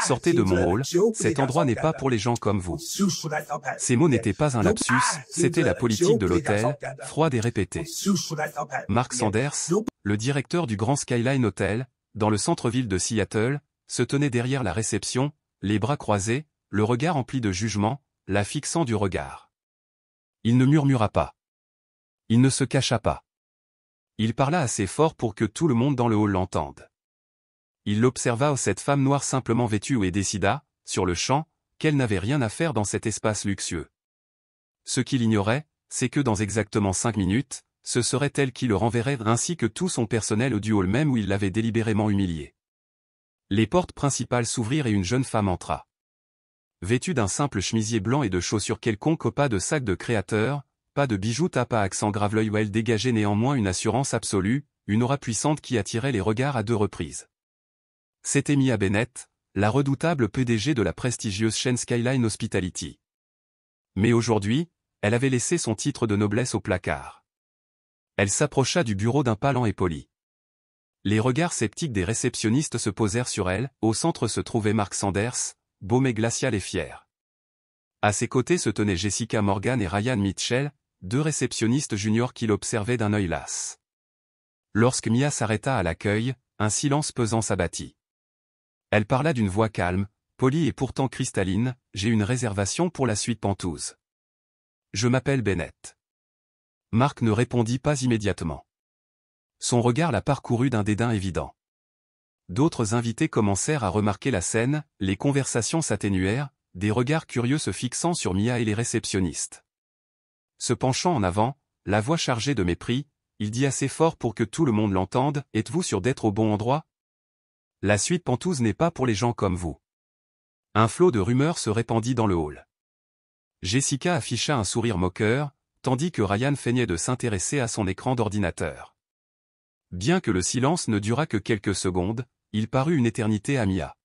Sortez de mon hall, cet endroit n'est pas pour les gens comme vous. Ces mots n'étaient pas un lapsus, c'était la politique de l'hôtel, froide et répétée. Mark Sanders, le directeur du Grand Skyline Hotel, dans le centre-ville de Seattle, se tenait derrière la réception, les bras croisés, le regard empli de jugement, la fixant du regard. Il ne murmura pas. Il ne se cacha pas. Il parla assez fort pour que tout le monde dans le hall l'entende. Il observa cette femme noire simplement vêtue et décida, sur le champ, qu'elle n'avait rien à faire dans cet espace luxueux. Ce qu'il ignorait, c'est que dans exactement 5 minutes, ce serait elle qui le renverrait ainsi que tout son personnel du hall même où il l'avait délibérément humilié. Les portes principales s'ouvrirent et une jeune femme entra. Vêtue d'un simple chemisier blanc et de chaussures quelconques, pas de sac de créateur, pas de bijoux tapant à accent grave, l'œil où elle dégageait néanmoins une assurance absolue, une aura puissante qui attirait les regards à 2 reprises. C'était Mia Bennett, la redoutable PDG de la prestigieuse chaîne Skyline Hospitality. Mais aujourd'hui, elle avait laissé son titre de noblesse au placard. Elle s'approcha du bureau d'un pas lent et poli. Les regards sceptiques des réceptionnistes se posèrent sur elle, au centre se trouvait Mark Sanders, beau mais glacial et fier. À ses côtés se tenaient Jessica Morgan et Ryan Mitchell, 2 réceptionnistes juniors qui l'observaient d'un œil las. Lorsque Mia s'arrêta à l'accueil, un silence pesant s'abattit. Elle parla d'une voix calme, polie et pourtant cristalline, « J'ai une réservation pour la suite Pentouse. Je m'appelle Bennett. » Mark ne répondit pas immédiatement. Son regard la parcourut d'un dédain évident. D'autres invités commencèrent à remarquer la scène, les conversations s'atténuèrent, des regards curieux se fixant sur Mia et les réceptionnistes. Se penchant en avant, la voix chargée de mépris, il dit assez fort pour que tout le monde l'entende, « Êtes-vous sûr d'être au bon endroit? La suite Pentouse n'est pas pour les gens comme vous. » Un flot de rumeurs se répandit dans le hall. Jessica afficha un sourire moqueur, tandis que Ryan feignait de s'intéresser à son écran d'ordinateur. Bien que le silence ne durât que quelques secondes, il parut une éternité à Mia.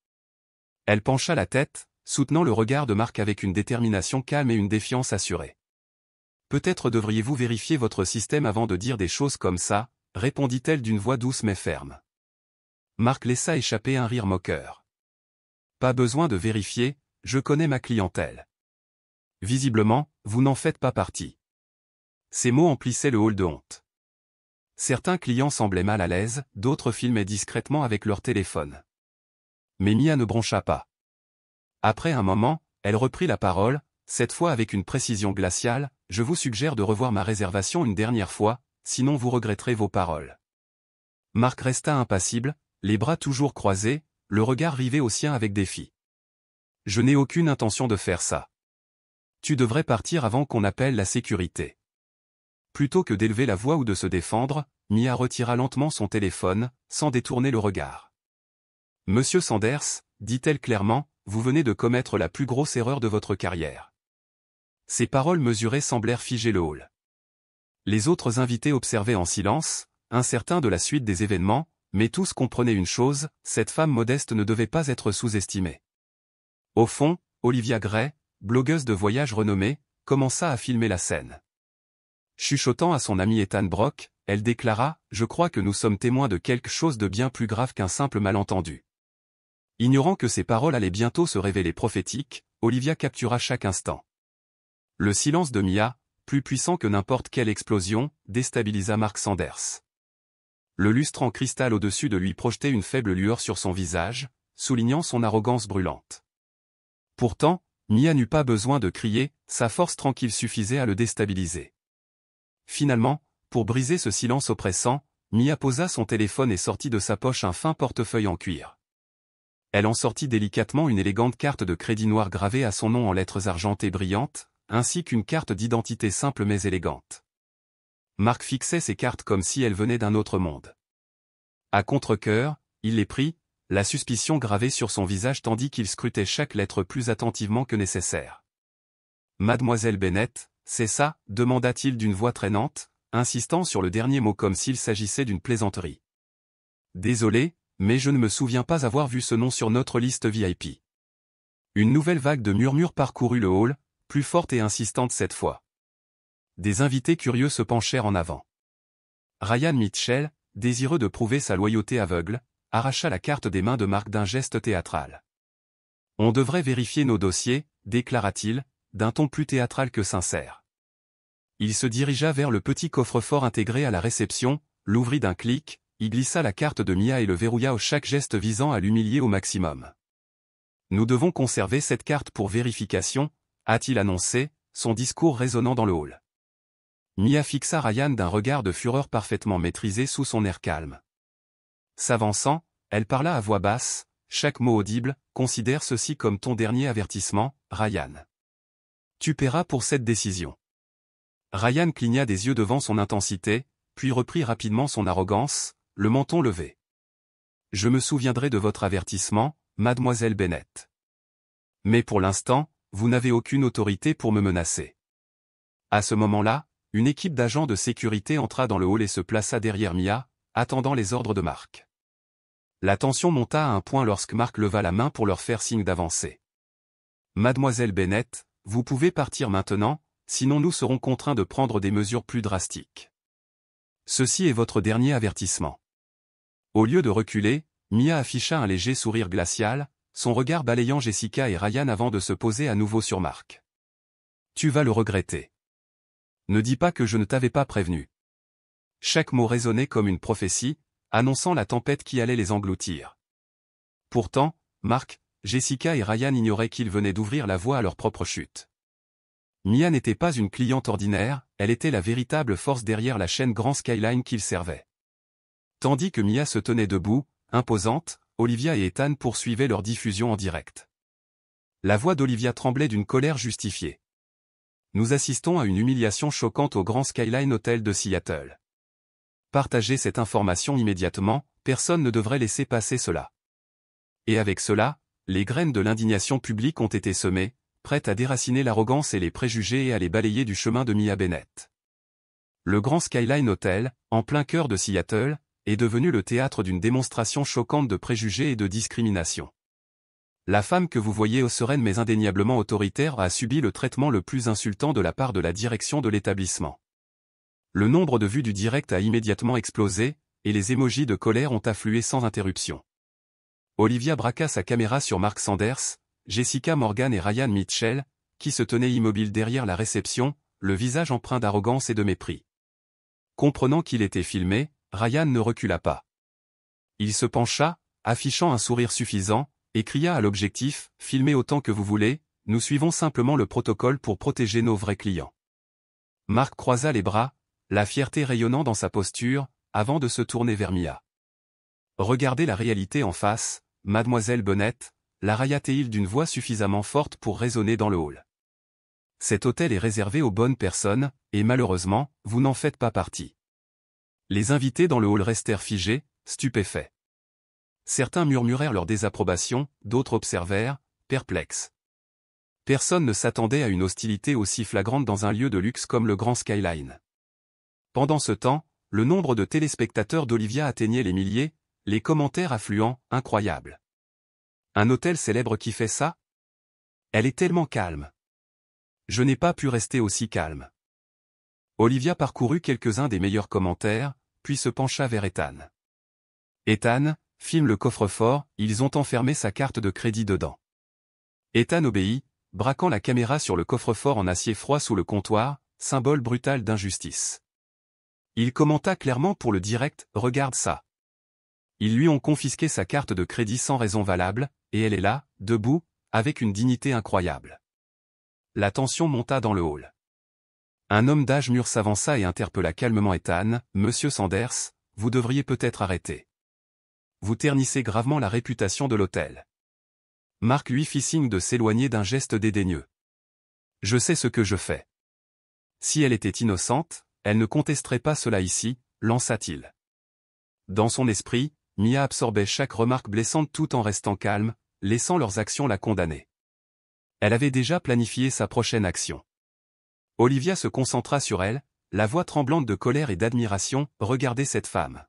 Elle pencha la tête, soutenant le regard de Mark avec une détermination calme et une défiance assurée. « Peut-être devriez-vous vérifier votre système avant de dire des choses comme ça, répondit-elle d'une voix douce mais ferme. Mark laissa échapper un rire moqueur. « Pas besoin de vérifier, je connais ma clientèle. Visiblement, vous n'en faites pas partie. » Ces mots emplissaient le hall de honte. Certains clients semblaient mal à l'aise, d'autres filmaient discrètement avec leur téléphone. Mais Mia ne broncha pas. Après un moment, elle reprit la parole, cette fois avec une précision glaciale, « Je vous suggère de revoir ma réservation une dernière fois, sinon vous regretterez vos paroles. » Mark resta impassible, les bras toujours croisés, le regard rivé au sien avec défi. « Je n'ai aucune intention de faire ça. Tu devrais partir avant qu'on appelle la sécurité. » Plutôt que d'élever la voix ou de se défendre, Mia retira lentement son téléphone, sans détourner le regard. « Monsieur Sanders, dit-elle clairement, vous venez de commettre la plus grosse erreur de votre carrière. » Ces paroles mesurées semblèrent figer le hall. Les autres invités observaient en silence, incertains de la suite des événements, mais tous comprenaient une chose, cette femme modeste ne devait pas être sous-estimée. Au fond, Olivia Gray, blogueuse de voyage renommée, commença à filmer la scène. Chuchotant à son ami Ethan Brock, elle déclara « Je crois que nous sommes témoins de quelque chose de bien plus grave qu'un simple malentendu. » Ignorant que ses paroles allaient bientôt se révéler prophétiques, Olivia captura chaque instant. Le silence de Mia, plus puissant que n'importe quelle explosion, déstabilisa Mark Sanders. Le lustre en cristal au-dessus de lui projetait une faible lueur sur son visage, soulignant son arrogance brûlante. Pourtant, Mia n'eut pas besoin de crier, sa force tranquille suffisait à le déstabiliser. Finalement, pour briser ce silence oppressant, Mia posa son téléphone et sortit de sa poche un fin portefeuille en cuir. Elle en sortit délicatement une élégante carte de crédit noire gravée à son nom en lettres argentées brillantes, ainsi qu'une carte d'identité simple mais élégante. Mark fixait ces cartes comme si elles venaient d'un autre monde. À contre-cœur, il les prit, la suspicion gravée sur son visage tandis qu'il scrutait chaque lettre plus attentivement que nécessaire. « Mademoiselle Bennett, c'est ça ?» demanda-t-il d'une voix traînante, insistant sur le dernier mot comme s'il s'agissait d'une plaisanterie. « Désolé, mais je ne me souviens pas avoir vu ce nom sur notre liste VIP. » Une nouvelle vague de murmures parcourut le hall, plus forte et insistante cette fois. Des invités curieux se penchèrent en avant. Ryan Mitchell, désireux de prouver sa loyauté aveugle, arracha la carte des mains de Mark d'un geste théâtral. On devrait vérifier nos dossiers, déclara-t-il, d'un ton plus théâtral que sincère. Il se dirigea vers le petit coffre-fort intégré à la réception, l'ouvrit d'un clic, y glissa la carte de Mia et le verrouilla au chaque geste visant à l'humilier au maximum. Nous devons conserver cette carte pour vérification, a-t-il annoncé, son discours résonnant dans le hall. Mia fixa Ryan d'un regard de fureur parfaitement maîtrisé sous son air calme. S'avançant, elle parla à voix basse, chaque mot audible, considère ceci comme ton dernier avertissement, Ryan. Tu paieras pour cette décision. Ryan cligna des yeux devant son intensité, puis reprit rapidement son arrogance, le menton levé. Je me souviendrai de votre avertissement, mademoiselle Bennett. Mais pour l'instant, vous n'avez aucune autorité pour me menacer. À ce moment-là, une équipe d'agents de sécurité entra dans le hall et se plaça derrière Mia, attendant les ordres de Mark. La tension monta à un point lorsque Mark leva la main pour leur faire signe d'avancer. Mademoiselle Bennett, vous pouvez partir maintenant, sinon nous serons contraints de prendre des mesures plus drastiques. Ceci est votre dernier avertissement. Au lieu de reculer, Mia afficha un léger sourire glacial, son regard balayant Jessica et Ryan avant de se poser à nouveau sur Mark. Tu vas le regretter. Ne dis pas que je ne t'avais pas prévenu. Chaque mot résonnait comme une prophétie, annonçant la tempête qui allait les engloutir. Pourtant, Mark, Jessica et Ryan ignoraient qu'ils venaient d'ouvrir la voie à leur propre chute. Mia n'était pas une cliente ordinaire, elle était la véritable force derrière la chaîne Grand Skyline qu'ils servaient. Tandis que Mia se tenait debout, imposante, Olivia et Ethan poursuivaient leur diffusion en direct. La voix d'Olivia tremblait d'une colère justifiée. Nous assistons à une humiliation choquante au Grand Skyline Hotel de Seattle. Partagez cette information immédiatement, personne ne devrait laisser passer cela. Et avec cela, les graines de l'indignation publique ont été semées, prêtes à déraciner l'arrogance et les préjugés et à les balayer du chemin de Mia Bennett. Le Grand Skyline Hotel, en plein cœur de Seattle, est devenu le théâtre d'une démonstration choquante de préjugés et de discrimination. La femme que vous voyez sereine mais indéniablement autoritaire a subi le traitement le plus insultant de la part de la direction de l'établissement. Le nombre de vues du direct a immédiatement explosé, et les émojis de colère ont afflué sans interruption. Olivia braqua sa caméra sur Mark Sanders, Jessica Morgan et Ryan Mitchell, qui se tenaient immobiles derrière la réception, le visage empreint d'arrogance et de mépris. Comprenant qu'il était filmé, Ryan ne recula pas. Il se pencha, affichant un sourire suffisant, et cria à l'objectif, « Filmez autant que vous voulez, nous suivons simplement le protocole pour protéger nos vrais clients. » Mark croisa les bras, la fierté rayonnant dans sa posture, avant de se tourner vers Mia. Regardez la réalité en face, mademoiselle Bennett, la railla-t-il d'une voix suffisamment forte pour résonner dans le hall. Cet hôtel est réservé aux bonnes personnes, et malheureusement, vous n'en faites pas partie. Les invités dans le hall restèrent figés, stupéfaits. Certains murmurèrent leur désapprobation, d'autres observèrent, perplexes. Personne ne s'attendait à une hostilité aussi flagrante dans un lieu de luxe comme le Grand Skyline. Pendant ce temps, le nombre de téléspectateurs d'Olivia atteignait les milliers, les commentaires affluents, incroyables. Un hôtel célèbre qui fait ça? Elle est tellement calme. Je n'ai pas pu rester aussi calme. Olivia parcourut quelques-uns des meilleurs commentaires, puis se pencha vers Ethan. Ethan, filme le coffre-fort, ils ont enfermé sa carte de crédit dedans. Ethan obéit, braquant la caméra sur le coffre-fort en acier froid sous le comptoir, symbole brutal d'injustice. Il commenta clairement pour le direct, regarde ça. Ils lui ont confisqué sa carte de crédit sans raison valable, et elle est là, debout, avec une dignité incroyable. La tension monta dans le hall. Un homme d'âge mûr s'avança et interpella calmement Ethan, « Monsieur Sanders, vous devriez peut-être arrêter. Vous ternissez gravement la réputation de l'hôtel. » Mark lui fit signe de s'éloigner d'un geste dédaigneux. « Je sais ce que je fais. » Si elle était innocente, elle ne contesterait pas cela ici, lança-t-il. Dans son esprit, Mia absorbait chaque remarque blessante tout en restant calme, laissant leurs actions la condamner. Elle avait déjà planifié sa prochaine action. Olivia se concentra sur elle, la voix tremblante de colère et d'admiration, « Regardez cette femme. »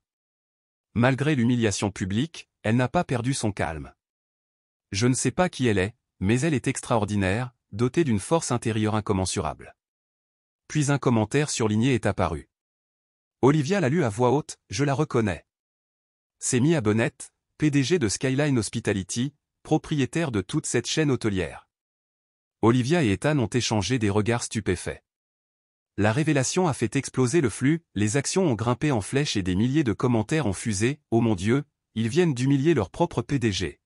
Malgré l'humiliation publique, elle n'a pas perdu son calme. Je ne sais pas qui elle est, mais elle est extraordinaire, dotée d'une force intérieure incommensurable. Puis un commentaire surligné est apparu. Olivia l'a lu à voix haute, « Je la reconnais. C'est Mia Bennett, PDG de Skyline Hospitality, propriétaire de toute cette chaîne hôtelière. Olivia et Ethan ont échangé des regards stupéfaits. La révélation a fait exploser le flux, les actions ont grimpé en flèche et des milliers de commentaires ont fusé. Oh mon Dieu, ils viennent d'humilier leur propre PDG.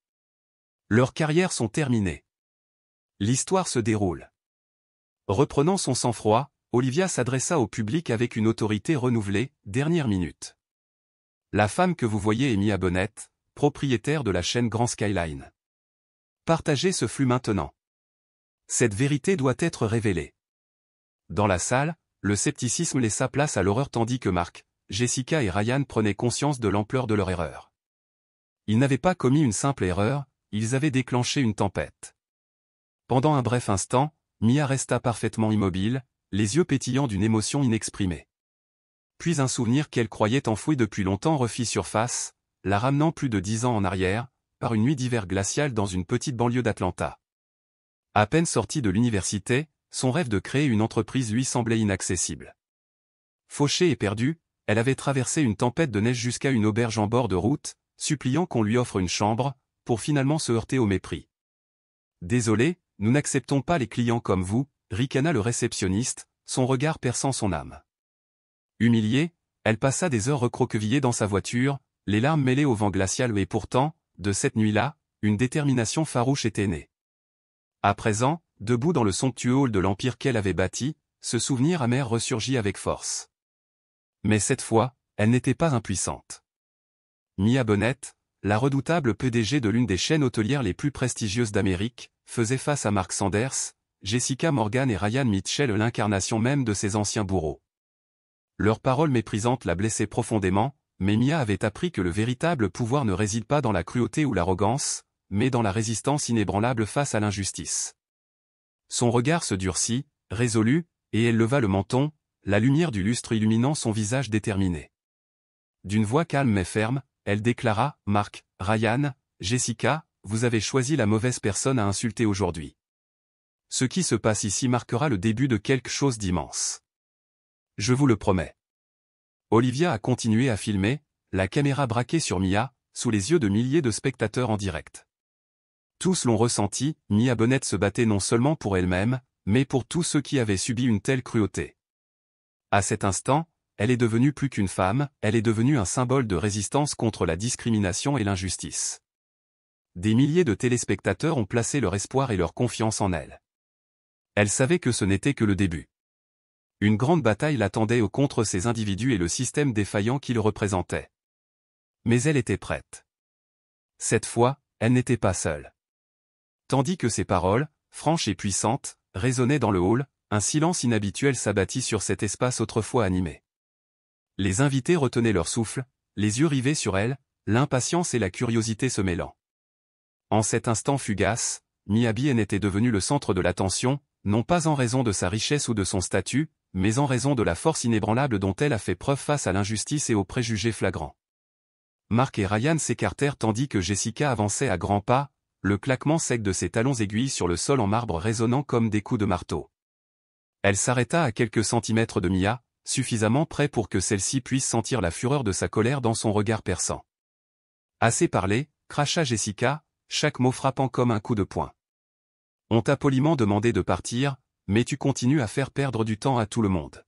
Leurs carrières sont terminées. L'histoire se déroule. Reprenant son sang-froid, Olivia s'adressa au public avec une autorité renouvelée, dernière minute. La femme que vous voyez est Mia Bennett, propriétaire de la chaîne Grand Skyline. Partagez ce flux maintenant. Cette vérité doit être révélée. Dans la salle, le scepticisme laissa place à l'horreur tandis que Mark, Jessica et Ryan prenaient conscience de l'ampleur de leur erreur. Ils n'avaient pas commis une simple erreur, ils avaient déclenché une tempête. Pendant un bref instant, Mia resta parfaitement immobile, les yeux pétillants d'une émotion inexprimée. Puis un souvenir qu'elle croyait enfoui depuis longtemps refit surface, la ramenant plus de 10 ans en arrière, par une nuit d'hiver glaciale dans une petite banlieue d'Atlanta. À peine sortie de l'université, son rêve de créer une entreprise lui semblait inaccessible. Fauchée et perdue, elle avait traversé une tempête de neige jusqu'à une auberge en bord de route, suppliant qu'on lui offre une chambre, pour finalement se heurter au mépris. « Désolé, nous n'acceptons pas les clients comme vous », ricana le réceptionniste, son regard perçant son âme. Humiliée, elle passa des heures recroquevillée dans sa voiture, les larmes mêlées au vent glacial et pourtant, de cette nuit-là, une détermination farouche était née. À présent, debout dans le somptueux hall de l'empire qu'elle avait bâti, ce souvenir amer ressurgit avec force. Mais cette fois, elle n'était pas impuissante. Mia Bennett, la redoutable PDG de l'une des chaînes hôtelières les plus prestigieuses d'Amérique, faisait face à Mark Sanders, Jessica Morgan et Ryan Mitchell, l'incarnation même de ses anciens bourreaux. Leurs paroles méprisantes la blessaient profondément, mais Mia avait appris que le véritable pouvoir ne réside pas dans la cruauté ou l'arrogance, mais dans la résistance inébranlable face à l'injustice. Son regard se durcit, résolu, et elle leva le menton, la lumière du lustre illuminant son visage déterminé. D'une voix calme mais ferme, elle déclara, « Mark, Ryan, Jessica, vous avez choisi la mauvaise personne à insulter aujourd'hui. Ce qui se passe ici marquera le début de quelque chose d'immense. Je vous le promets. » Olivia a continué à filmer, la caméra braquée sur Mia, sous les yeux de milliers de spectateurs en direct. Tous l'ont ressenti, Mia Bennett se battait non seulement pour elle-même, mais pour tous ceux qui avaient subi une telle cruauté. À cet instant, elle est devenue plus qu'une femme, elle est devenue un symbole de résistance contre la discrimination et l'injustice. Des milliers de téléspectateurs ont placé leur espoir et leur confiance en elle. Elle savait que ce n'était que le début. Une grande bataille l'attendait contre ces individus et le système défaillant qu'ils représentaient. Mais elle était prête. Cette fois, elle n'était pas seule. Tandis que ses paroles, franches et puissantes, résonnaient dans le hall, un silence inhabituel s'abattit sur cet espace autrefois animé. Les invités retenaient leur souffle, les yeux rivés sur elle, l'impatience et la curiosité se mêlant. En cet instant fugace, Mia Bennett était devenue le centre de l'attention, non pas en raison de sa richesse ou de son statut, mais en raison de la force inébranlable dont elle a fait preuve face à l'injustice et aux préjugés flagrants. Mark et Ryan s'écartèrent tandis que Jessica avançait à grands pas, le claquement sec de ses talons aiguilles sur le sol en marbre résonnant comme des coups de marteau. Elle s'arrêta à quelques centimètres de Mia, suffisamment près pour que celle-ci puisse sentir la fureur de sa colère dans son regard perçant. « Assez parlé », cracha Jessica, chaque mot frappant comme un coup de poing. « On t'a poliment demandé de partir, mais tu continues à faire perdre du temps à tout le monde. »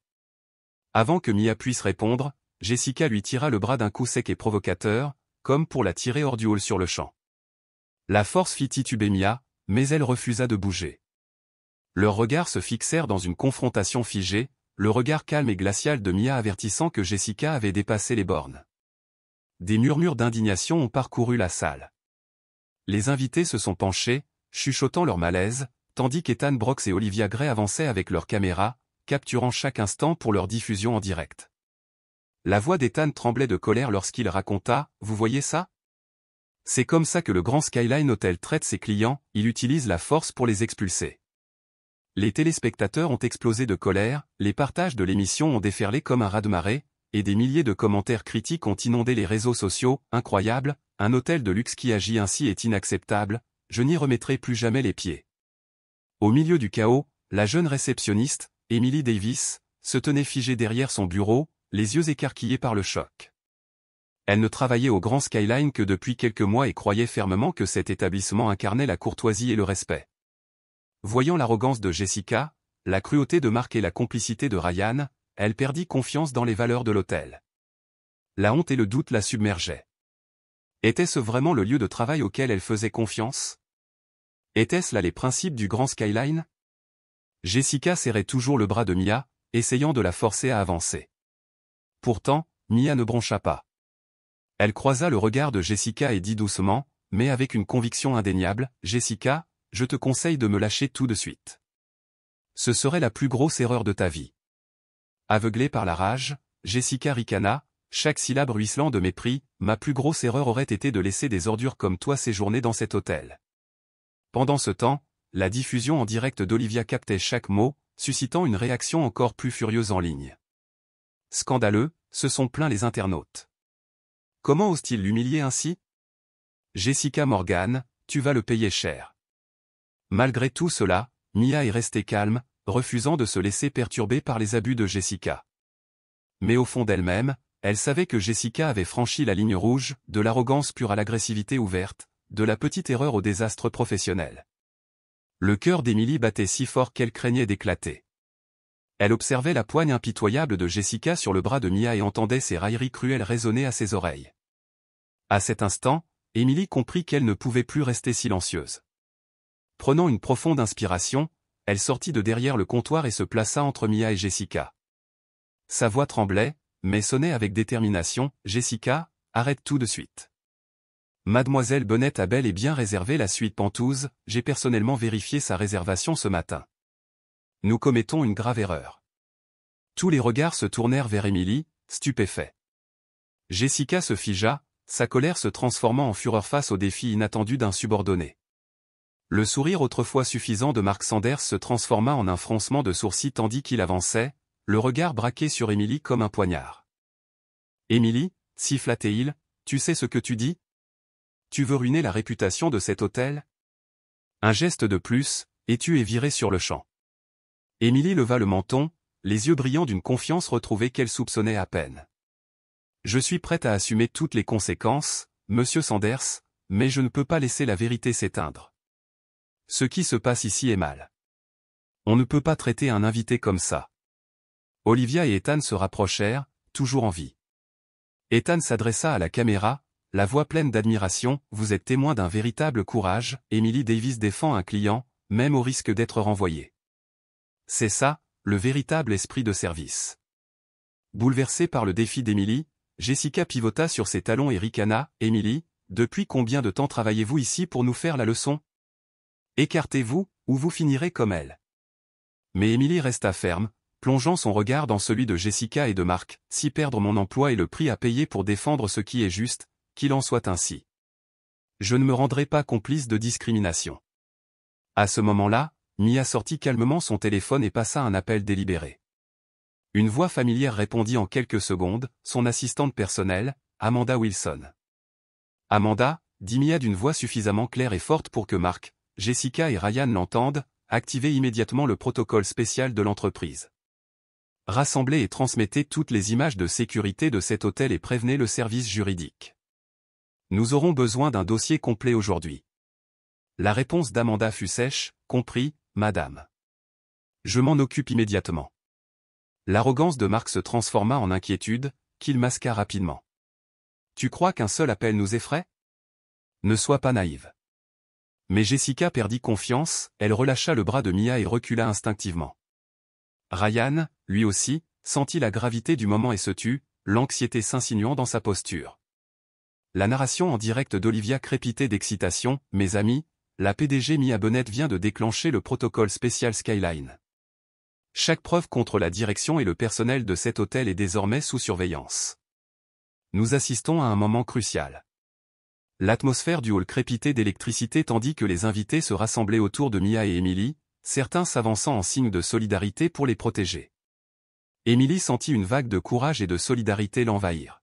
Avant que Mia puisse répondre, Jessica lui tira le bras d'un coup sec et provocateur, comme pour la tirer hors du hall sur le champ. La force fit tituber Mia, mais elle refusa de bouger. Leurs regards se fixèrent dans une confrontation figée, le regard calme et glacial de Mia avertissant que Jessica avait dépassé les bornes. Des murmures d'indignation ont parcouru la salle. Les invités se sont penchés, chuchotant leur malaise, tandis qu'Ethan Brooks et Olivia Gray avançaient avec leurs caméras, capturant chaque instant pour leur diffusion en direct. La voix d'Ethan tremblait de colère lorsqu'il raconta, « Vous voyez ça ? C'est comme ça que le Grand Skyline Hotel traite ses clients, il utilise la force pour les expulser. » Les téléspectateurs ont explosé de colère, les partages de l'émission ont déferlé comme un raz-de-marée, et des milliers de commentaires critiques ont inondé les réseaux sociaux. « Incroyable, un hôtel de luxe qui agit ainsi est inacceptable, je n'y remettrai plus jamais les pieds. » Au milieu du chaos, la jeune réceptionniste, Emily Davis, se tenait figée derrière son bureau, les yeux écarquillés par le choc. Elle ne travaillait au Grand Skyline que depuis quelques mois et croyait fermement que cet établissement incarnait la courtoisie et le respect. Voyant l'arrogance de Jessica, la cruauté de Mark et la complicité de Ryan, elle perdit confiance dans les valeurs de l'hôtel. La honte et le doute la submergeaient. Était-ce vraiment le lieu de travail auquel elle faisait confiance? Étaient-ce là les principes du Grand Skyline? Jessica serrait toujours le bras de Mia, essayant de la forcer à avancer. Pourtant, Mia ne broncha pas. Elle croisa le regard de Jessica et dit doucement, mais avec une conviction indéniable, « Jessica, je te conseille de me lâcher tout de suite. Ce serait la plus grosse erreur de ta vie. » Aveuglée par la rage, Jessica ricana, chaque syllabe ruisselant de mépris, « Ma plus grosse erreur aurait été de laisser des ordures comme toi séjourner dans cet hôtel. » Pendant ce temps, la diffusion en direct d'Olivia captait chaque mot, suscitant une réaction encore plus furieuse en ligne. Scandaleux, se sont plaints les internautes. Comment ose-t-il l'humilier ainsi? Jessica Morgan, tu vas le payer cher. Malgré tout cela, Mia est restée calme, refusant de se laisser perturber par les abus de Jessica. Mais au fond d'elle-même, elle savait que Jessica avait franchi la ligne rouge, de l'arrogance pure à l'agressivité ouverte, de la petite erreur au désastre professionnel. Le cœur d'Emily battait si fort qu'elle craignait d'éclater. Elle observait la poigne impitoyable de Jessica sur le bras de Mia et entendait ses railleries cruelles résonner à ses oreilles. À cet instant, Emily comprit qu'elle ne pouvait plus rester silencieuse. Prenant une profonde inspiration, elle sortit de derrière le comptoir et se plaça entre Mia et Jessica. Sa voix tremblait, mais sonnait avec détermination, « Jessica, arrête tout de suite. Mademoiselle Bennet a bel et bien réservé la suite Penthouse, j'ai personnellement vérifié sa réservation ce matin. Nous commettons une grave erreur. » Tous les regards se tournèrent vers Emily, stupéfaits. Jessica se figea, sa colère se transformant en fureur face au défi inattendu d'un subordonné. Le sourire autrefois suffisant de Mark Sanders se transforma en un froncement de sourcils tandis qu'il avançait, le regard braqué sur Emily comme un poignard. « Emily, siffla-t-il, tu sais ce que tu dis? Tu veux ruiner la réputation de cet hôtel? Un geste de plus, et tu es virée sur le champ. » Emily leva le menton, les yeux brillants d'une confiance retrouvée qu'elle soupçonnait à peine. « Je suis prête à assumer toutes les conséquences, monsieur Sanders, mais je ne peux pas laisser la vérité s'éteindre. Ce qui se passe ici est mal. On ne peut pas traiter un invité comme ça. » Olivia et Ethan se rapprochèrent, toujours en vie. Ethan s'adressa à la caméra, la voix pleine d'admiration, « Vous êtes témoin d'un véritable courage, Emily Davis défend un client, même au risque d'être renvoyé. C'est ça, le véritable esprit de service. » Bouleversée par le défi d'Emily, Jessica pivota sur ses talons et ricana, « Emily, depuis combien de temps travaillez-vous ici pour nous faire la leçon? Écartez-vous, ou vous finirez comme elle. » Mais Emily resta ferme, plongeant son regard dans celui de Jessica et de Mark, « Si perdre mon emploi est le prix à payer pour défendre ce qui est juste, qu'il en soit ainsi. Je ne me rendrai pas complice de discrimination. » À ce moment-là, Mia sortit calmement son téléphone et passa un appel délibéré. Une voix familière répondit en quelques secondes, son assistante personnelle, Amanda Wilson. « Amanda, » dit Mia d'une voix suffisamment claire et forte pour que Mark, Jessica et Ryan l'entendent, « activez immédiatement le protocole spécial de l'entreprise. Rassemblez et transmettez toutes les images de sécurité de cet hôtel et prévenez le service juridique. Nous aurons besoin d'un dossier complet aujourd'hui. » La réponse d'Amanda fut sèche, « Compris, madame. Je m'en occupe immédiatement. » L'arrogance de Mark se transforma en inquiétude, qu'il masqua rapidement. « Tu crois qu'un seul appel nous effraie? Ne sois pas naïve. » Mais Jessica perdit confiance, elle relâcha le bras de Mia et recula instinctivement. Ryan, lui aussi, sentit la gravité du moment et se tut, l'anxiété s'insinuant dans sa posture. La narration en direct d'Olivia crépitait d'excitation, « Mes amis, la PDG Mia Bennet vient de déclencher le protocole spécial Skyline. Chaque preuve contre la direction et le personnel de cet hôtel est désormais sous surveillance. Nous assistons à un moment crucial. » L'atmosphère du hall crépitait d'électricité tandis que les invités se rassemblaient autour de Mia et Emily, certains s'avançant en signe de solidarité pour les protéger. Emily sentit une vague de courage et de solidarité l'envahir.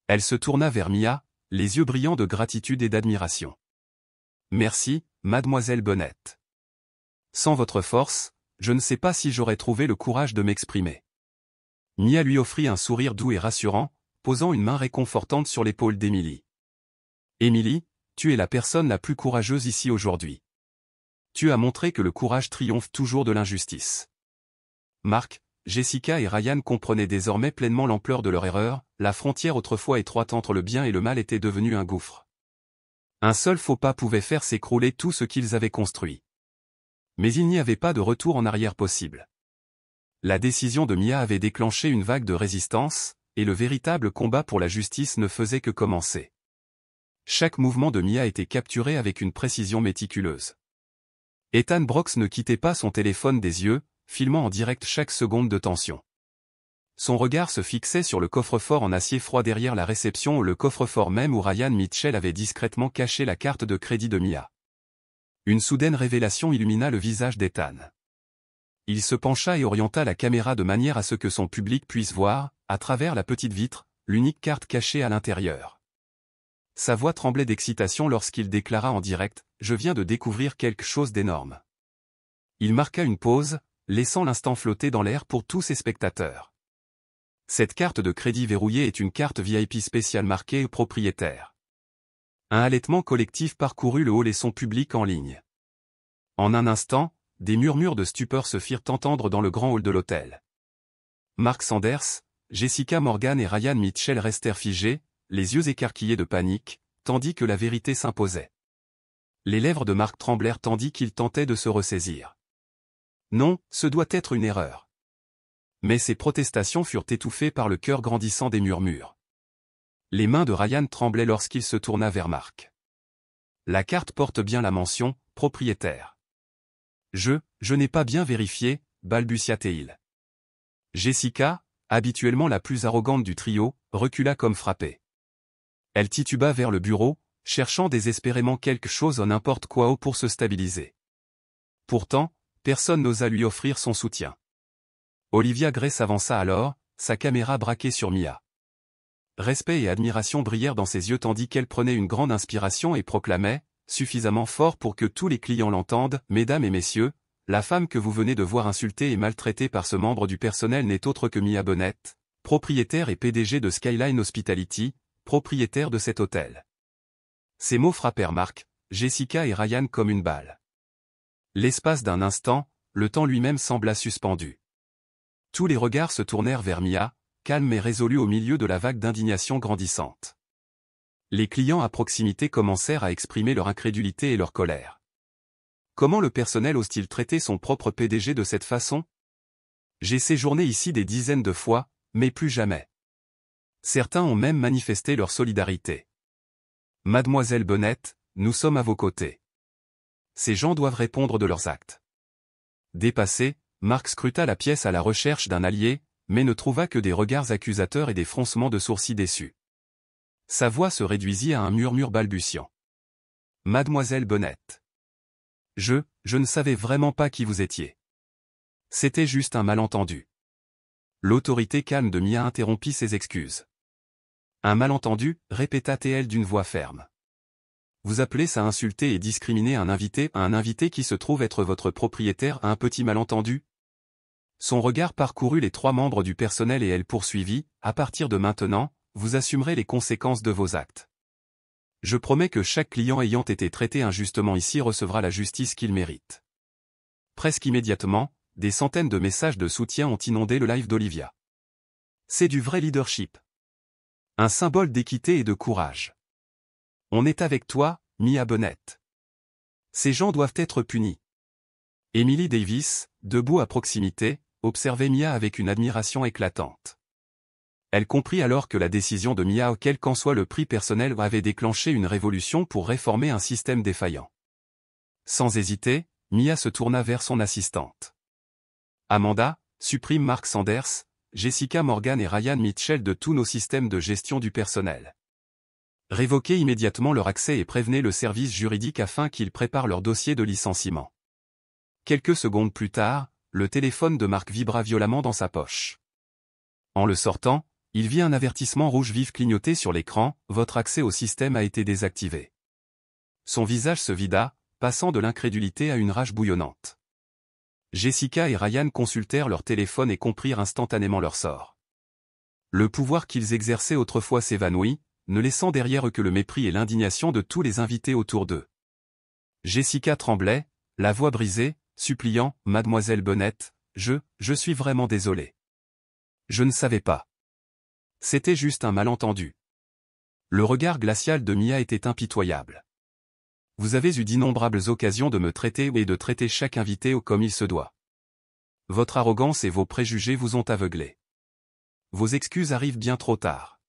Elle se tourna vers Mia, les yeux brillants de gratitude et d'admiration. « Merci, mademoiselle Bennet. Sans votre force, je ne sais pas si j'aurais trouvé le courage de m'exprimer. » Mia lui offrit un sourire doux et rassurant, posant une main réconfortante sur l'épaule d'Emily. « Emily, tu es la personne la plus courageuse ici aujourd'hui. Tu as montré que le courage triomphe toujours de l'injustice. » Mark, Jessica et Ryan comprenaient désormais pleinement l'ampleur de leur erreur, la frontière autrefois étroite entre le bien et le mal était devenue un gouffre. Un seul faux pas pouvait faire s'écrouler tout ce qu'ils avaient construit. Mais il n'y avait pas de retour en arrière possible. La décision de Mia avait déclenché une vague de résistance, et le véritable combat pour la justice ne faisait que commencer. Chaque mouvement de Mia était capturé avec une précision méticuleuse. Ethan Brooks ne quittait pas son téléphone des yeux, filmant en direct chaque seconde de tension. Son regard se fixait sur le coffre-fort en acier froid derrière la réception ou le coffre-fort même où Ryan Mitchell avait discrètement caché la carte de crédit de Mia. Une soudaine révélation illumina le visage d'Ethan. Il se pencha et orienta la caméra de manière à ce que son public puisse voir, à travers la petite vitre, l'unique carte cachée à l'intérieur. Sa voix tremblait d'excitation lorsqu'il déclara en direct « Je viens de découvrir quelque chose d'énorme ». Il marqua une pause, laissant l'instant flotter dans l'air pour tous ses spectateurs. Cette carte de crédit verrouillée est une carte VIP spéciale marquée « Propriétaire ». Un halètement collectif parcourut le hall et son public en ligne. En un instant, des murmures de stupeur se firent entendre dans le grand hall de l'hôtel. Mark Sanders, Jessica Morgan et Ryan Mitchell restèrent figés, les yeux écarquillés de panique, tandis que la vérité s'imposait. Les lèvres de Mark tremblèrent tandis qu'il tentait de se ressaisir. Non, ce doit être une erreur. Mais ses protestations furent étouffées par le chœur grandissant des murmures. Les mains de Ryan tremblaient lorsqu'il se tourna vers Mark. La carte porte bien la mention « Propriétaire ». Je n'ai pas bien vérifié, balbutia-t-il. Jessica, habituellement la plus arrogante du trio, recula comme frappée. Elle tituba vers le bureau, cherchant désespérément quelque chose ou n'importe quoi pour se stabiliser. Pourtant, personne n'osa lui offrir son soutien. Olivia Gray s'avança alors, sa caméra braquée sur Mia. Respect et admiration brillèrent dans ses yeux tandis qu'elle prenait une grande inspiration et proclamait, suffisamment fort pour que tous les clients l'entendent, « Mesdames et messieurs, la femme que vous venez de voir insultée et maltraitée par ce membre du personnel n'est autre que Mia Bonnett, propriétaire et PDG de Skyline Hospitality, propriétaire de cet hôtel. » Ces mots frappèrent Mark, Jessica et Ryan comme une balle. L'espace d'un instant, le temps lui-même sembla suspendu. Tous les regards se tournèrent vers Mia, calme et résolue au milieu de la vague d'indignation grandissante. Les clients à proximité commencèrent à exprimer leur incrédulité et leur colère. Comment le personnel ose-t-il traiter son propre PDG de cette façon? J'ai séjourné ici des dizaines de fois, mais plus jamais. Certains ont même manifesté leur solidarité. Mademoiselle Bonnett, nous sommes à vos côtés. Ces gens doivent répondre de leurs actes. Dépassé, Mark scruta la pièce à la recherche d'un allié, mais ne trouva que des regards accusateurs et des froncements de sourcils déçus. Sa voix se réduisit à un murmure balbutiant. Mademoiselle Bonnett. Je ne savais vraiment pas qui vous étiez. C'était juste un malentendu. L'autorité calme de Mia interrompit ses excuses. Un malentendu, répéta-t-elle d'une voix ferme. Vous appelez ça insulter et discriminer un invité qui se trouve être votre propriétaire à un petit malentendu? Son regard parcourut les trois membres du personnel et elle poursuivit, à partir de maintenant, vous assumerez les conséquences de vos actes. Je promets que chaque client ayant été traité injustement ici recevra la justice qu'il mérite. Presque immédiatement, des centaines de messages de soutien ont inondé le live d'Olivia. C'est du vrai leadership. Un symbole d'équité et de courage. On est avec toi, Mia Bonnett. Ces gens doivent être punis. Emily Davis, debout à proximité, observait Mia avec une admiration éclatante. Elle comprit alors que la décision de Mia, quel qu'en soit le prix personnel, avait déclenché une révolution pour réformer un système défaillant. Sans hésiter, Mia se tourna vers son assistante. Amanda, supprime Mark Sanders, Jessica Morgan et Ryan Mitchell de tous nos systèmes de gestion du personnel. Révoquez immédiatement leur accès et prévenez le service juridique afin qu'ils préparent leur dossier de licenciement. Quelques secondes plus tard, le téléphone de Mark vibra violemment dans sa poche. En le sortant, il vit un avertissement rouge vif clignoter sur l'écran, « Votre accès au système a été désactivé ». Son visage se vida, passant de l'incrédulité à une rage bouillonnante. Jessica et Ryan consultèrent leur téléphone et comprirent instantanément leur sort. Le pouvoir qu'ils exerçaient autrefois s'évanouit, ne laissant derrière eux que le mépris et l'indignation de tous les invités autour d'eux. Jessica tremblait, la voix brisée, suppliant, « Mademoiselle Bennet, je suis vraiment désolée. Je ne savais pas. C'était juste un malentendu. » Le regard glacial de Mia était impitoyable. « Vous avez eu d'innombrables occasions de me traiter et de traiter chaque invité comme il se doit. Votre arrogance et vos préjugés vous ont aveuglé. Vos excuses arrivent bien trop tard. »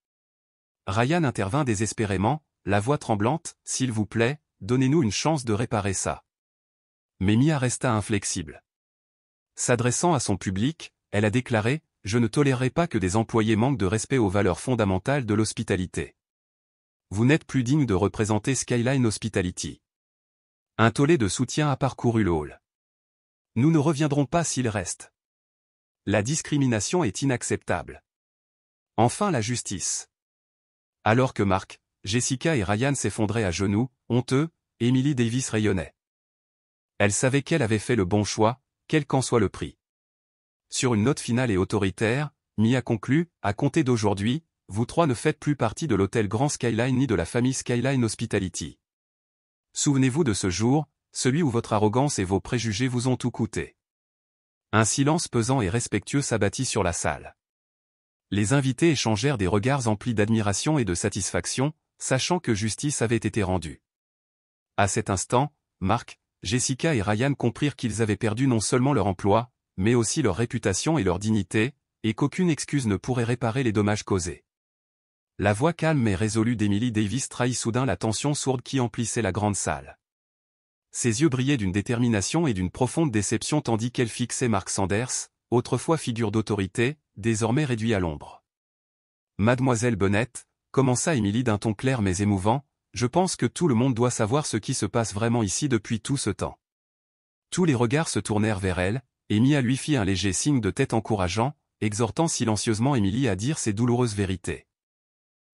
Ryan intervint désespérément, la voix tremblante, « S'il vous plaît, donnez-nous une chance de réparer ça. » Mais Mia resta inflexible. S'adressant à son public, elle a déclaré, « Je ne tolérerai pas que des employés manquent de respect aux valeurs fondamentales de l'hospitalité. Vous n'êtes plus digne de représenter Skyline Hospitality. » Un tollé de soutien a parcouru le hall. « Nous ne reviendrons pas s'il reste. La discrimination est inacceptable. Enfin la justice. » Alors que Mark, Jessica et Ryan s'effondraient à genoux, honteux, Emily Davis rayonnait. Elle savait qu'elle avait fait le bon choix, quel qu'en soit le prix. Sur une note finale et autoritaire, Mia conclut, « À compter d'aujourd'hui, vous trois ne faites plus partie de l'hôtel Grand Skyline ni de la famille Skyline Hospitality. Souvenez-vous de ce jour, celui où votre arrogance et vos préjugés vous ont tout coûté. » Un silence pesant et respectueux s'abattit sur la salle. Les invités échangèrent des regards emplis d'admiration et de satisfaction, sachant que justice avait été rendue. À cet instant, Mark, Jessica et Ryan comprirent qu'ils avaient perdu non seulement leur emploi, mais aussi leur réputation et leur dignité, et qu'aucune excuse ne pourrait réparer les dommages causés. La voix calme et résolue d'Emily Davis trahit soudain la tension sourde qui emplissait la grande salle. Ses yeux brillaient d'une détermination et d'une profonde déception tandis qu'elle fixait Mark Sanders, autrefois figure d'autorité, désormais réduit à l'ombre. « Mademoiselle Bennet, » commença Emily d'un ton clair mais émouvant, « je pense que tout le monde doit savoir ce qui se passe vraiment ici depuis tout ce temps. » Tous les regards se tournèrent vers elle, et Mia lui fit un léger signe de tête encourageant, exhortant silencieusement Emily à dire ses douloureuses vérités.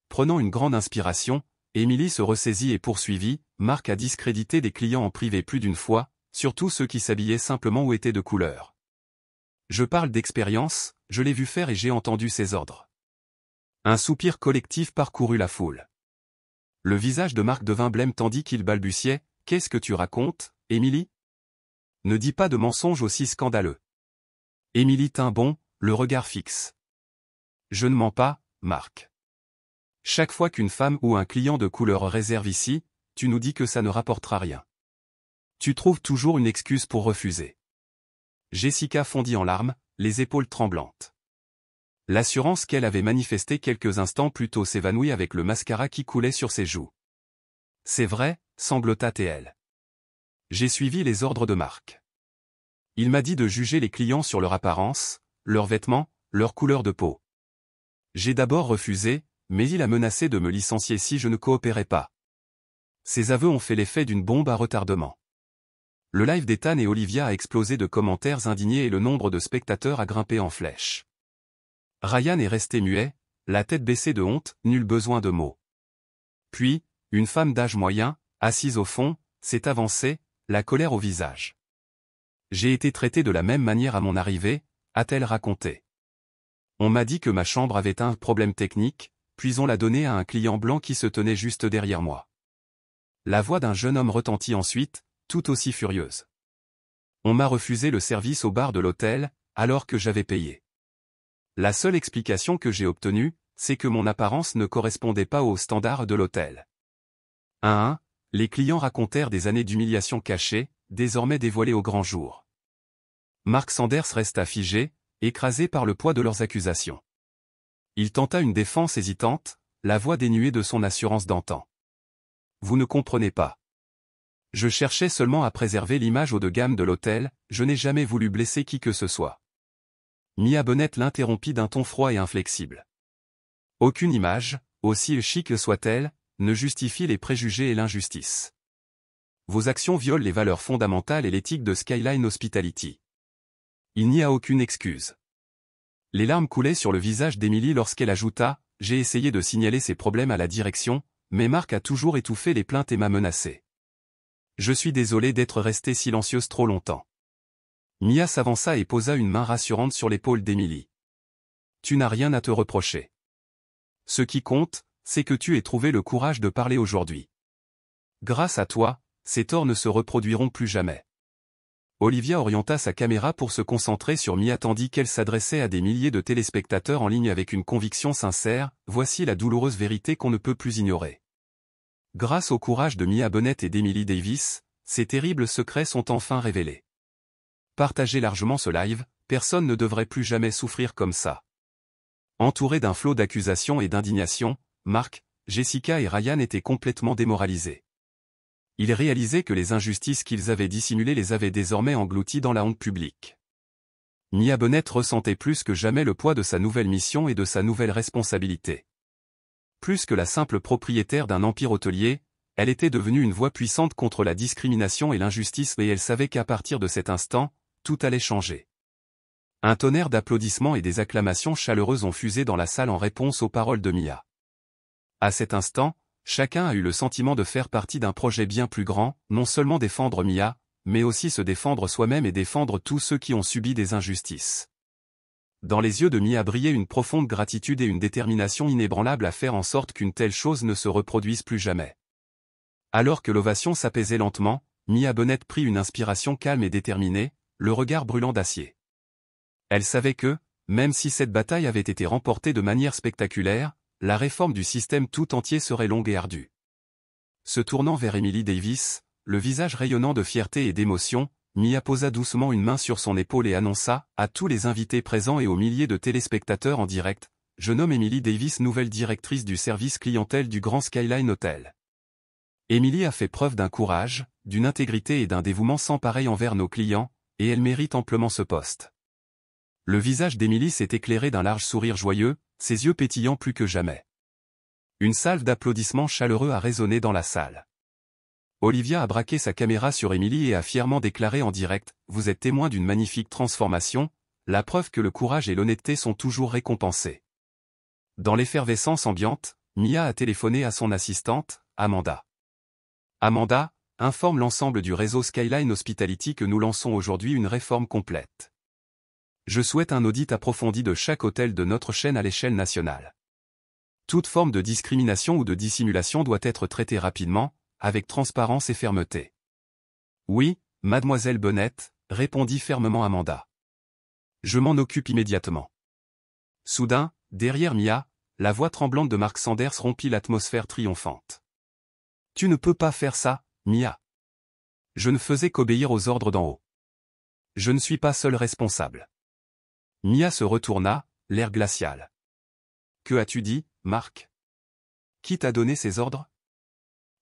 Prenant une grande inspiration, Emily se ressaisit et poursuivit, « Mark a discrédité des clients en privé plus d'une fois, surtout ceux qui s'habillaient simplement ou étaient de couleur. Je parle d'expérience, je l'ai vu faire et j'ai entendu ses ordres. » Un soupir collectif parcourut la foule. Le visage de Mark devint blême tandis qu'il balbutiait, « Qu'est-ce que tu racontes, Emily ? Ne dis pas de mensonges aussi scandaleux. » Emily tint bon, le regard fixe. « Je ne mens pas, Mark. Chaque fois qu'une femme ou un client de couleur réserve ici, tu nous dis que ça ne rapportera rien. Tu trouves toujours une excuse pour refuser. » Jessica fondit en larmes, les épaules tremblantes. L'assurance qu'elle avait manifestée quelques instants plus tôt s'évanouit avec le mascara qui coulait sur ses joues. « C'est vrai, » sanglota-t-elle. « J'ai suivi les ordres de Mark. Il m'a dit de juger les clients sur leur apparence, leurs vêtements, leur couleur de peau. J'ai d'abord refusé, mais il a menacé de me licencier si je ne coopérais pas. » Ces aveux ont fait l'effet d'une bombe à retardement. Le live d'Ethan et Olivia a explosé de commentaires indignés et le nombre de spectateurs a grimpé en flèche. Ryan est resté muet, la tête baissée de honte, nul besoin de mots. Puis, une femme d'âge moyen, assise au fond, s'est avancée, la colère au visage. « J'ai été traité de la même manière à mon arrivée, » a-t-elle raconté. « On m'a dit que ma chambre avait un problème technique, puis on l'a donné à un client blanc qui se tenait juste derrière moi. » La voix d'un jeune homme retentit ensuite, tout aussi furieuse. « On m'a refusé le service au bar de l'hôtel, alors que j'avais payé. La seule explication que j'ai obtenue, c'est que mon apparence ne correspondait pas aux standards de l'hôtel. » Les clients racontèrent des années d'humiliation cachée, désormais dévoilées au grand jour. Mark Sanders resta figé, écrasé par le poids de leurs accusations. Il tenta une défense hésitante, la voix dénuée de son assurance d'antan. « Vous ne comprenez pas. Je cherchais seulement à préserver l'image haut de gamme de l'hôtel, je n'ai jamais voulu blesser qui que ce soit. » Mia Bennet l'interrompit d'un ton froid et inflexible. « Aucune image, aussi chic soit-elle, ne justifie les préjugés et l'injustice. Vos actions violent les valeurs fondamentales et l'éthique de Skyline Hospitality. Il n'y a aucune excuse. » Les larmes coulaient sur le visage d'Emily lorsqu'elle ajouta, « J'ai essayé de signaler ces problèmes à la direction, mais Mark a toujours étouffé les plaintes et m'a menacé. Je suis désolée d'être restée silencieuse trop longtemps. » Mia s'avança et posa une main rassurante sur l'épaule d'Emily. « Tu n'as rien à te reprocher. Ce qui compte, c'est que tu aies trouvé le courage de parler aujourd'hui. Grâce à toi, ces torts ne se reproduiront plus jamais. Olivia orienta sa caméra pour se concentrer sur Mia tandis qu'elle s'adressait à des milliers de téléspectateurs en ligne avec une conviction sincère, voici la douloureuse vérité qu'on ne peut plus ignorer. Grâce au courage de Mia Bennett et d'Emily Davis, ces terribles secrets sont enfin révélés. Partagez largement ce live, personne ne devrait plus jamais souffrir comme ça. Entourés d'un flot d'accusations et d'indignation, Mark, Jessica et Ryan étaient complètement démoralisés. Ils réalisaient que les injustices qu'ils avaient dissimulées les avaient désormais engloutis dans la honte publique. Mia Bennett ressentait plus que jamais le poids de sa nouvelle mission et de sa nouvelle responsabilité. Plus que la simple propriétaire d'un empire hôtelier, elle était devenue une voix puissante contre la discrimination et l'injustice et elle savait qu'à partir de cet instant, tout allait changer. Un tonnerre d'applaudissements et des acclamations chaleureuses ont fusé dans la salle en réponse aux paroles de Mia. À cet instant, chacun a eu le sentiment de faire partie d'un projet bien plus grand, non seulement défendre Mia, mais aussi se défendre soi-même et défendre tous ceux qui ont subi des injustices. Dans les yeux de Mia brillait une profonde gratitude et une détermination inébranlable à faire en sorte qu'une telle chose ne se reproduise plus jamais. Alors que l'ovation s'apaisait lentement, Mia Bennett prit une inspiration calme et déterminée, le regard brûlant d'acier. Elle savait que, même si cette bataille avait été remportée de manière spectaculaire, la réforme du système tout entier serait longue et ardue. Se tournant vers Emily Davis, le visage rayonnant de fierté et d'émotion, Mia posa doucement une main sur son épaule et annonça, à tous les invités présents et aux milliers de téléspectateurs en direct, « Je nomme Emily Davis nouvelle directrice du service clientèle du Grand Skyline Hotel. » Emily a fait preuve d'un courage, d'une intégrité et d'un dévouement sans pareil envers nos clients, et elle mérite amplement ce poste. Le visage d'Emily s'est éclairé d'un large sourire joyeux, ses yeux pétillants plus que jamais. Une salve d'applaudissements chaleureux a résonné dans la salle. Olivia a braqué sa caméra sur Emily et a fièrement déclaré en direct, « Vous êtes témoin d'une magnifique transformation, la preuve que le courage et l'honnêteté sont toujours récompensés. » Dans l'effervescence ambiante, Mia a téléphoné à son assistante, Amanda. « Amanda, informe l'ensemble du réseau Skyline Hospitality que nous lançons aujourd'hui une réforme complète. Je souhaite un audit approfondi de chaque hôtel de notre chaîne à l'échelle nationale. Toute forme de discrimination ou de dissimulation doit être traitée rapidement, avec transparence et fermeté. » « Oui, mademoiselle Bennett, » répondit fermement Amanda. « Je m'en occupe immédiatement. » Soudain, derrière Mia, la voix tremblante de Mark Sanders rompit l'atmosphère triomphante. « Tu ne peux pas faire ça, Mia. Je ne faisais qu'obéir aux ordres d'en haut. Je ne suis pas seul responsable. » Mia se retourna, l'air glacial. « Que as-tu dit, Mark? Qui t'a donné ces ordres? »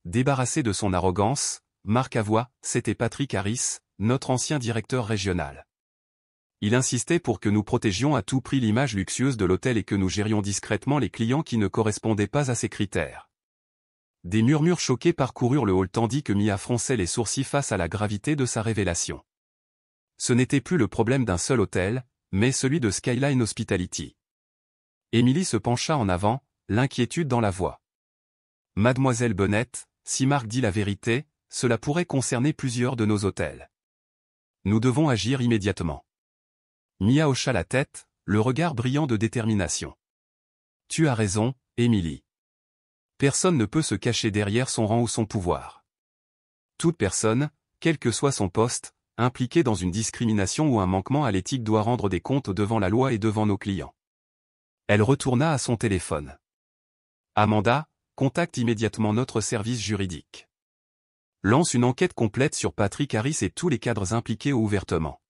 Débarrassé de son arrogance, Mark avoua, c'était Patrick Harris, notre ancien directeur régional. Il insistait pour que nous protégions à tout prix l'image luxueuse de l'hôtel et que nous gérions discrètement les clients qui ne correspondaient pas à ces critères. Des murmures choqués parcoururent le hall tandis que Mia fronçait les sourcils face à la gravité de sa révélation. Ce n'était plus le problème d'un seul hôtel, mais celui de Skyline Hospitality. Emily se pencha en avant, l'inquiétude dans la voix. « Mademoiselle Bennett, si Mark dit la vérité, cela pourrait concerner plusieurs de nos hôtels. Nous devons agir immédiatement. » Mia hocha la tête, le regard brillant de détermination. « Tu as raison, Emily. Personne ne peut se cacher derrière son rang ou son pouvoir. Toute personne, quel que soit son poste, impliquée dans une discrimination ou un manquement à l'éthique doit rendre des comptes devant la loi et devant nos clients. » Elle retourna à son téléphone. « Amanda, contacte immédiatement notre service juridique. Lance une enquête complète sur Patrick Harris et tous les cadres impliqués ouvertement.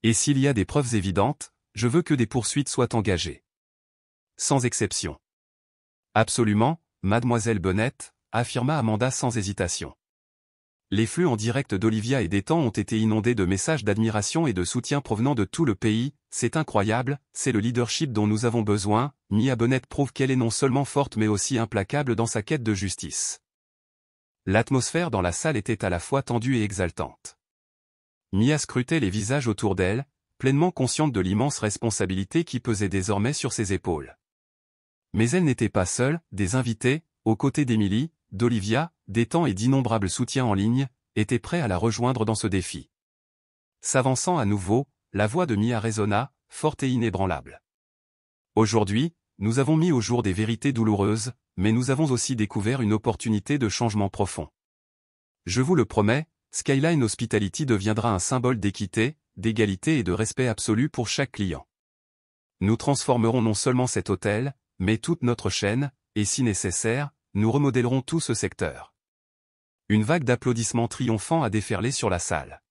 Et s'il y a des preuves évidentes, je veux que des poursuites soient engagées. Sans exception. » « Absolument, mademoiselle Bennett, » affirma Amanda sans hésitation. Les flux en direct d'Olivia et d'Ethan ont été inondés de messages d'admiration et de soutien provenant de tout le pays. « C'est incroyable, c'est le leadership dont nous avons besoin. » Mia Bennett prouve qu'elle est non seulement forte mais aussi implacable dans sa quête de justice. L'atmosphère dans la salle était à la fois tendue et exaltante. Mia scrutait les visages autour d'elle, pleinement consciente de l'immense responsabilité qui pesait désormais sur ses épaules. Mais elle n'était pas seule, des invités, aux côtés d'Emily, d'Olivia, d'Ethan et d'innombrables soutiens en ligne, étaient prêts à la rejoindre dans ce défi. S'avançant à nouveau, la voix de Mia résonna, forte et inébranlable. Aujourd'hui, nous avons mis au jour des vérités douloureuses, mais nous avons aussi découvert une opportunité de changement profond. Je vous le promets, Skyline Hospitality deviendra un symbole d'équité, d'égalité et de respect absolu pour chaque client. Nous transformerons non seulement cet hôtel, mais toute notre chaîne, et si nécessaire, nous remodèlerons tout ce secteur. Une vague d'applaudissements triomphants a déferlé sur la salle.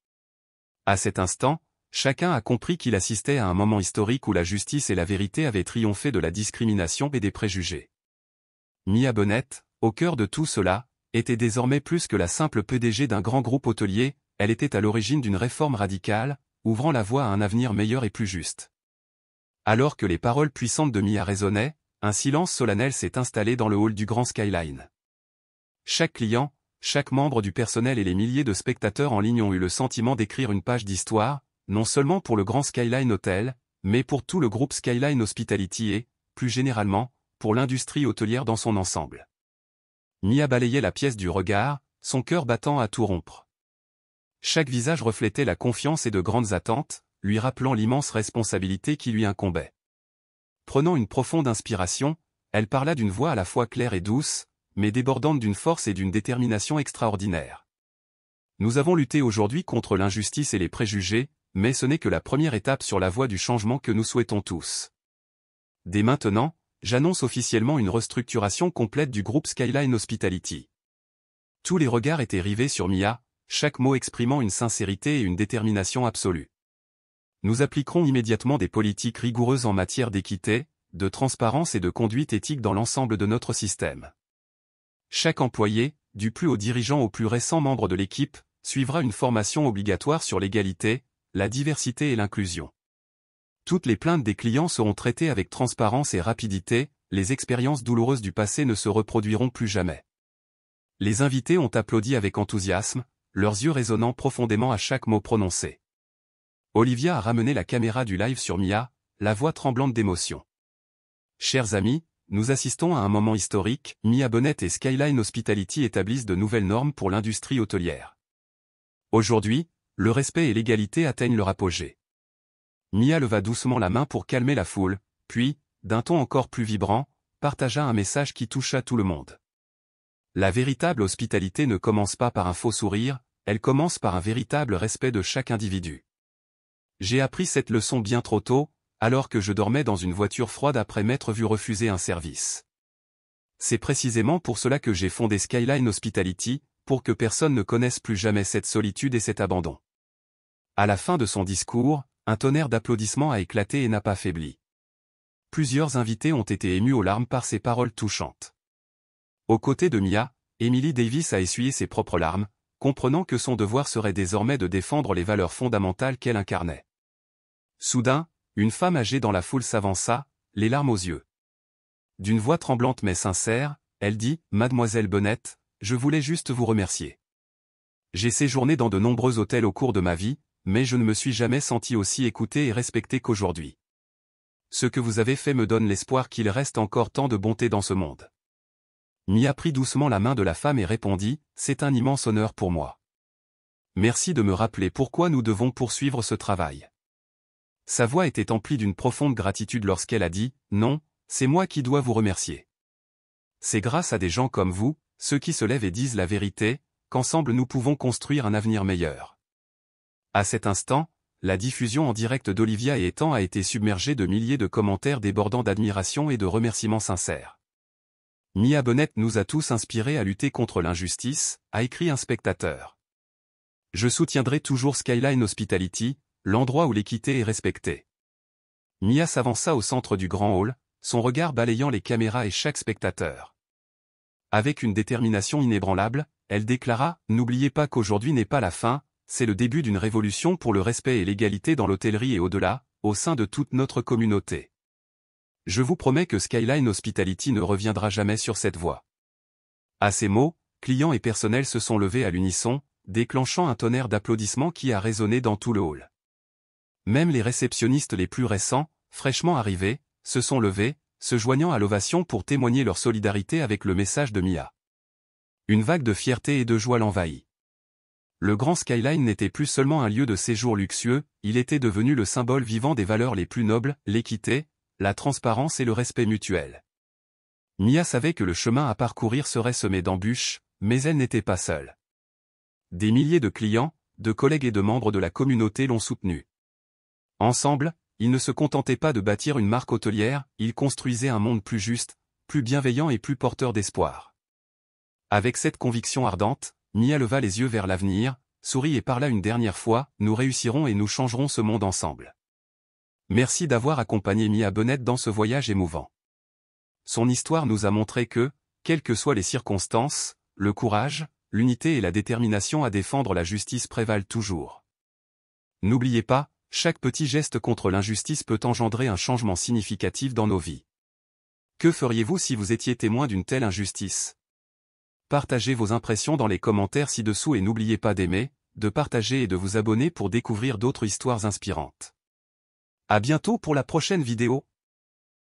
À cet instant, chacun a compris qu'il assistait à un moment historique où la justice et la vérité avaient triomphé de la discrimination et des préjugés. Mia Bennett, au cœur de tout cela, était désormais plus que la simple PDG d'un grand groupe hôtelier, elle était à l'origine d'une réforme radicale, ouvrant la voie à un avenir meilleur et plus juste. Alors que les paroles puissantes de Mia résonnaient, un silence solennel s'est installé dans le hall du Grand Skyline. Chaque client, chaque membre du personnel et les milliers de spectateurs en ligne ont eu le sentiment d'écrire une page d'histoire, non seulement pour le Grand Skyline Hotel, mais pour tout le groupe Skyline Hospitality et, plus généralement, pour l'industrie hôtelière dans son ensemble. Mia balayait la pièce du regard, son cœur battant à tout rompre. Chaque visage reflétait la confiance et de grandes attentes, lui rappelant l'immense responsabilité qui lui incombait. Prenant une profonde inspiration, elle parla d'une voix à la fois claire et douce, mais débordante d'une force et d'une détermination extraordinaires. Nous avons lutté aujourd'hui contre l'injustice et les préjugés, mais ce n'est que la première étape sur la voie du changement que nous souhaitons tous. Dès maintenant, j'annonce officiellement une restructuration complète du groupe Skyline Hospitality. Tous les regards étaient rivés sur Mia, chaque mot exprimant une sincérité et une détermination absolue. Nous appliquerons immédiatement des politiques rigoureuses en matière d'équité, de transparence et de conduite éthique dans l'ensemble de notre système. Chaque employé, du plus haut dirigeant au plus récent membre de l'équipe, suivra une formation obligatoire sur l'égalité, la diversité et l'inclusion. Toutes les plaintes des clients seront traitées avec transparence et rapidité, les expériences douloureuses du passé ne se reproduiront plus jamais. Les invités ont applaudi avec enthousiasme, leurs yeux résonnant profondément à chaque mot prononcé. Olivia a ramené la caméra du live sur Mia, la voix tremblante d'émotion. Chers amis, nous assistons à un moment historique, Mia Bennett et Skyline Hospitality établissent de nouvelles normes pour l'industrie hôtelière. Aujourd'hui, le respect et l'égalité atteignent leur apogée. Mia leva doucement la main pour calmer la foule, puis, d'un ton encore plus vibrant, partagea un message qui toucha tout le monde. La véritable hospitalité ne commence pas par un faux sourire, elle commence par un véritable respect de chaque individu. J'ai appris cette leçon bien trop tôt, alors que je dormais dans une voiture froide après m'être vu refuser un service. C'est précisément pour cela que j'ai fondé Skyline Hospitality, pour que personne ne connaisse plus jamais cette solitude et cet abandon. À la fin de son discours, un tonnerre d'applaudissements a éclaté et n'a pas faibli. Plusieurs invités ont été émus aux larmes par ces paroles touchantes. Aux côtés de Mia, Emily Davis a essuyé ses propres larmes, comprenant que son devoir serait désormais de défendre les valeurs fondamentales qu'elle incarnait. Soudain, une femme âgée dans la foule s'avança, les larmes aux yeux. D'une voix tremblante mais sincère, elle dit « Mademoiselle Bennett, je voulais juste vous remercier. J'ai séjourné dans de nombreux hôtels au cours de ma vie, mais je ne me suis jamais sentie aussi écoutée et respectée qu'aujourd'hui. Ce que vous avez fait me donne l'espoir qu'il reste encore tant de bonté dans ce monde. » Mia prit doucement la main de la femme et répondit « C'est un immense honneur pour moi. Merci de me rappeler pourquoi nous devons poursuivre ce travail. » Sa voix était emplie d'une profonde gratitude lorsqu'elle a dit « Non, c'est moi qui dois vous remercier. C'est grâce à des gens comme vous, ceux qui se lèvent et disent la vérité, qu'ensemble nous pouvons construire un avenir meilleur. » À cet instant, la diffusion en direct d'Olivia et Ethan a été submergée de milliers de commentaires débordant d'admiration et de remerciements sincères. « Mia Bennett nous a tous inspirés à lutter contre l'injustice », a écrit un spectateur. « Je soutiendrai toujours Skyline Hospitality, l'endroit où l'équité est respectée. » Mia s'avança au centre du grand hall, son regard balayant les caméras et chaque spectateur. Avec une détermination inébranlable, elle déclara « N'oubliez pas qu'aujourd'hui n'est pas la fin, c'est le début d'une révolution pour le respect et l'égalité dans l'hôtellerie et au-delà, au sein de toute notre communauté. Je vous promets que Skyline Hospitality ne reviendra jamais sur cette voie. » À ces mots, clients et personnel se sont levés à l'unisson, déclenchant un tonnerre d'applaudissements qui a résonné dans tout le hall. Même les réceptionnistes les plus récents, fraîchement arrivés, se sont levés, se joignant à l'ovation pour témoigner leur solidarité avec le message de Mia. Une vague de fierté et de joie l'envahit. Le Grand Skyline n'était plus seulement un lieu de séjour luxueux, il était devenu le symbole vivant des valeurs les plus nobles, l'équité, la transparence et le respect mutuel. Mia savait que le chemin à parcourir serait semé d'embûches, mais elle n'était pas seule. Des milliers de clients, de collègues et de membres de la communauté l'ont soutenue. Ensemble, ils ne se contentaient pas de bâtir une marque hôtelière, ils construisaient un monde plus juste, plus bienveillant et plus porteur d'espoir. Avec cette conviction ardente, Mia leva les yeux vers l'avenir, sourit et parla une dernière fois, nous réussirons et nous changerons ce monde ensemble. Merci d'avoir accompagné Mia Bennett dans ce voyage émouvant. Son histoire nous a montré que, quelles que soient les circonstances, le courage, l'unité et la détermination à défendre la justice prévalent toujours. N'oubliez pas, chaque petit geste contre l'injustice peut engendrer un changement significatif dans nos vies. Que feriez-vous si vous étiez témoin d'une telle injustice? Partagez vos impressions dans les commentaires ci-dessous et n'oubliez pas d'aimer, de partager et de vous abonner pour découvrir d'autres histoires inspirantes. À bientôt pour la prochaine vidéo.